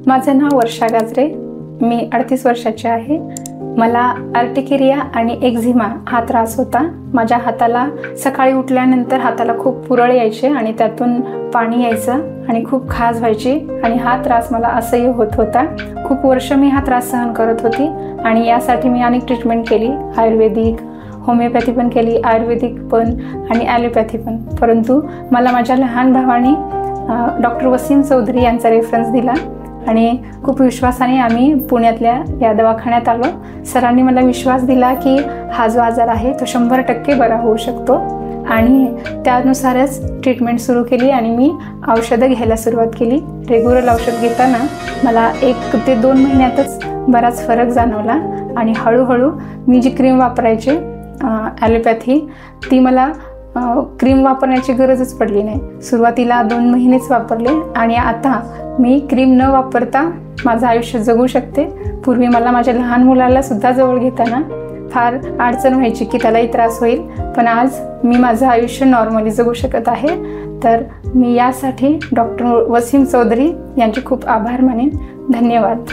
माझं नाव वर्षा गाजरे, मी 38 वर्षाची आहे। मला अर्टिकेरिया आणि एक्झिमा हा त्रास होता। माझ्या हाताला सकाळी उठल्यानंतर हाताला खूप पुरळ यायचे आणि त्यातून पाणी यायचं आणि खूप खाज व्हायची आणि हा त्रास मला असह्य होत होता। खूप वर्ष मी हा त्रास सहन करत होती आणि यासाठी मी अनेक ट्रीटमेंट केली, आयुर्वेदिक, होमिओपॅथी पण केली, आयुर्वेदिक पण आणि ॲलोपॅथी पण। परंतु मला माझ्या लहान भावाने डॉक्टर वसीम चौधरी यांचा रेफरन्स दिला आणि खूप विश्वासाने आम्ही पुण्यातल्या या दवाखान्यात आलो। सरांनी मला विश्वास दिला की हा जो आजार आहे तो 100% बरा होऊ शकतो आणि त्यानुसारच ट्रीटमेंट सुरू केली आणि मी औषधं घ्यायला सुरुवात केली। रेग्युलर औषध घेताना मला 1 ते 2 महिन्यातच बराच फरक जाणवला आणि हळूहळू मी जी क्रीम वापरायचे ॲलोपॅथी ती मला क्रीम वापरण्याची गरजच पडली नाही। सुरुवातीला 2 महिनेच वापरले आणि आता मी क्रीम न वापरता माझं आयुष्य जगू शकते। पूर्वी मला माझ्या लहान मुलाला सुद्धा जवळ घेताना फार अडचण व्हायची की त्यालाही त्रास होईल, पण आज मी माझं आयुष्य नॉर्मली जगू शकत आहे। तर मी यासाठी डॉक्टर वसीम चौधरी यांचे खूप आभार मानेन। धन्यवाद।